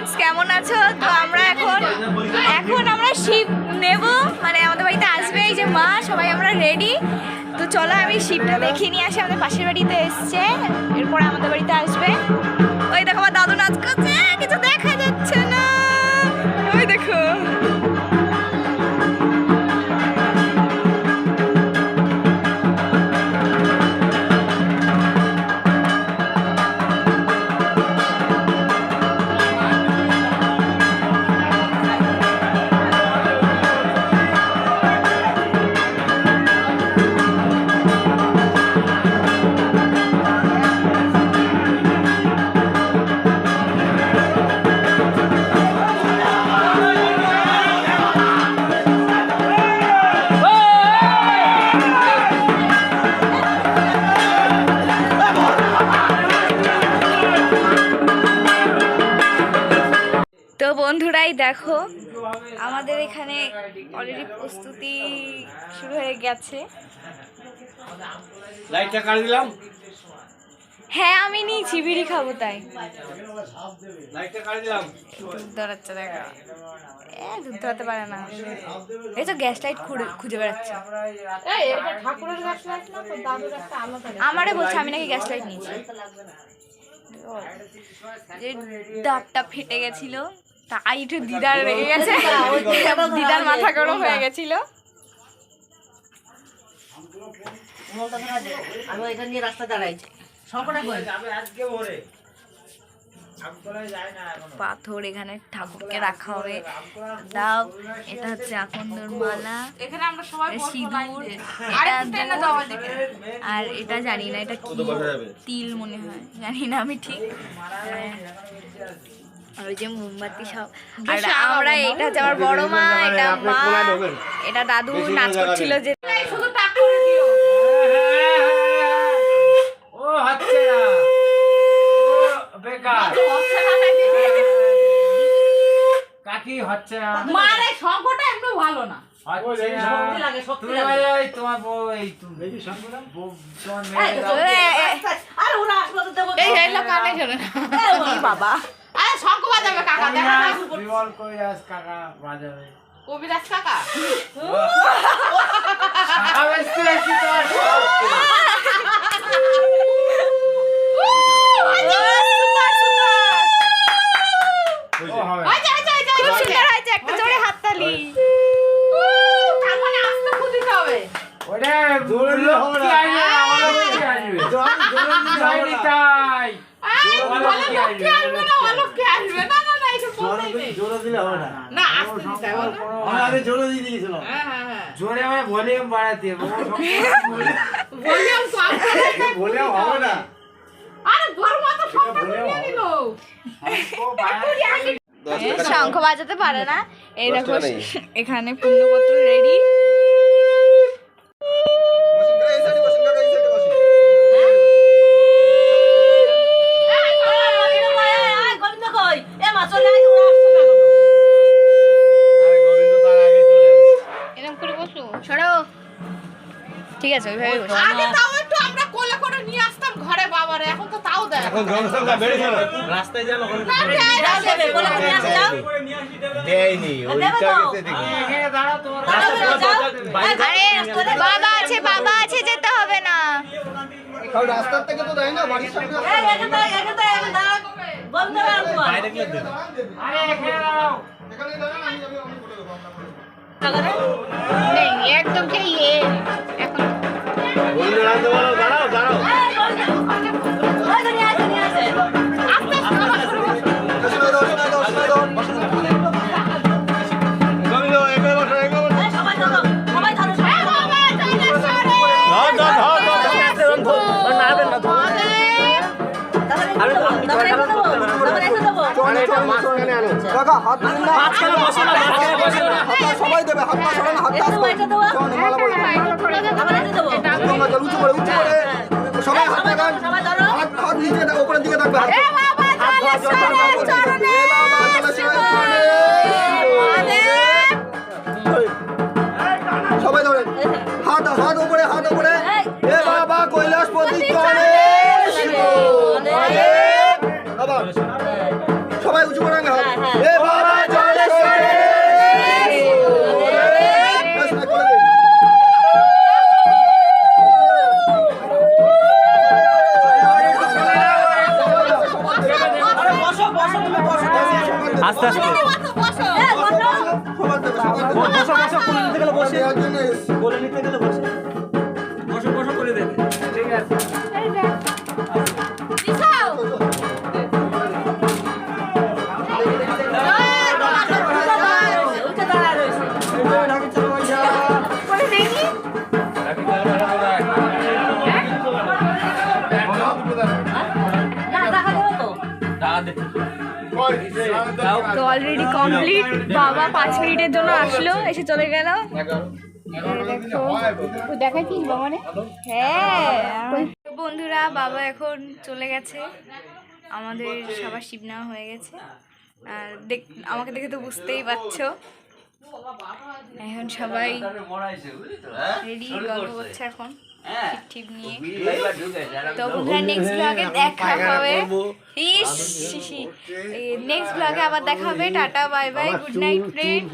Friends, কেমন আছো? তো আমরা এখন আমরা শিব নেব, মানে আমাদের বাড়িতে আসবে এই যে মা, সবাই আমরা রেডি। তো চলো আমি শিবটা দেখিয়ে নিয়ে আসি। আমাদের পাশের বাড়িতে এসছে, এরপরে আমাদের বাড়িতে আসবে। ওই দেখো আমার দাদু নাচ করছে, কিছু দেখা যাচ্ছে না, ওই দেখো। তো বন্ধুরাই দেখো, আমাদের এখানে অলরেডি প্রস্তুতি শুরু হয়ে গেছে। লাইটটা কাট দিলাম। হ্যাঁ আমি নিয়েছি, বিড়ি খাবো তাই। লাইটটা কাট দিলাম। দুধ ধরাচ্ছে দেখো, দুধ ধরাতে পারে না, এই তো গ্যাস লাইট খুঁজে বেড়াচ্ছে। আমারে বলছে আমি নাকি গ্যাস লাইট নিয়েছি। যে ডাবটা ফেটে গেছিল তাই একটু দিদার রেগে গেছে, দিদার মাথা গরম হয়ে গেছিল। আমি এখান নিয়ে রাস্তা দাঁড়াইছি, পাথর এখানে ঠাকুরকে রাখা হবে। ডাব, এটা হচ্ছে আকন্দর মালা, এখানে আমরা সবাই সিঁদুর, আর এটা জানি না এটা কি, তিল মনে হয়, জানি না আমি ঠিক। আর ওই যে মোমবাতি সব, আর আমরা, এটা হচ্ছে আমার বড় মা, এটা মা, এটা দাদু নাচ করছিল যে। শুধু টাক করে দিও। ও হচ্ছে না, ও বেকার কাকি হচ্ছে না। মারে শঙ্কটা একটু ভালো না। হচ্ছে না। শক্তি লাগে, শক্তি তুমি লাগে। ওই তোমার বউ, এই তুমি বেবি শঙ্কর বউ তোমার এই তো মেয়ে আরে ওরা আসলে তো দেবো। এই হেলো কানে শোনে না বাবা। আরে শঙ্ক বাজাবে কাকা, দেখা না। বিমল কইরাজ কাকা বাজাবে। কবিরাজ কাকা। আমি স্ট্রেসি তোমার ও হবে। আচ্ছা আচ্ছা আচ্ছা খুব সুন্দর হয়েছে, একটা জোরে হাততালি। তার মানে আসতে খুঁজিতে হবে। ওরে জোরে দিলে হবে না, আমারও কি আসবে জোরে তাই বলে লক্ষ্মী আসবে না, অলক্ষ্মী আসবে না। না না এটা বলতেই নেই। জোরে দিলে হবে না। না আসতে দিতে হবে না। আমরা আগে জোরে দিয়ে দিয়েছিলাম। হ্যাঁ হ্যাঁ হ্যাঁ। জোরে আমি ভলিউম বাড়াতে হবে। বললাম তো আপনারা বলেও হবে না। আরে তোর মতো শঙ্ক নিয়ে নিল। শঙ্খ বাজাতে পারে না। এই দেখো এখানে পূর্ণপত্র রেডি। এরকম করে বসো, সরো। ঠিক আছে, ওইভাবে বসো। আগে তাও একটু আমরা কোলে করে নিয়ে আসতাম ঘরে বাবারে, এখন তো তাও দেয়। এখন জনসংখ্যা বেড়েছে না। রাস্তায় যাও ওখানে না দেয় কোলে করে নিয়ে আসতাম। দেয়নি ওইটা গেছে দেখি। এখানে দাঁড়াও তোমার আরে বাবা আছে, বাবা আছে, যেতে হবে না। কারণ রাস্তার থেকে তো দেয় না, বাড়ির সামনে। এই এখানে দাঁড়া বন্ধ করে আসবো। বাইরে গিয়ে দেন। আরে এখানে দাঁড়াও। এখানে দাঁড়ান, আমি বলে দেবো আপনাকে। নেই একদম কি এখন বন্ধু রাখতে বলো, দাঁড়াও দাঁড়াও। সবাই দেবে, হাত পা সরানো, হাত পা উঁচু করে সবাই হাত লাগান, হাত নিচে উপরের দিকে থাকবে। সবাই ধরেন, হাত হাত উপরে, হাত উপরে। এ বাবা কৈলাসপতি চলে সবাই উঁচু করে না এ বাবা চলে এসেছে আস্তে আস্তে বলে নিতে গেলে বসে বসো বসো করে দেবে ঠিক আছে তো অলরেডি কমপ্লিট বাবা 5 মিনিটের জন্য আসলো এসে চলে গেল দেখাচ্ছিস বাবানে হ্যাঁ বন্ধুরা বাবা এখন চলে গেছে আমাদের সবার শিব নেওয়া হয়ে গেছে আর আমাকে দেখে তো বুঝতেই পারছো এখন সবাই রেডি গল্প করছে এখন ঠিক নিয়ে তো বন্ধুরা নেক্সট ব্লগে দেখা হবে নেক্সট ব্লগে আবার দেখা হবে tata bye bye good night friend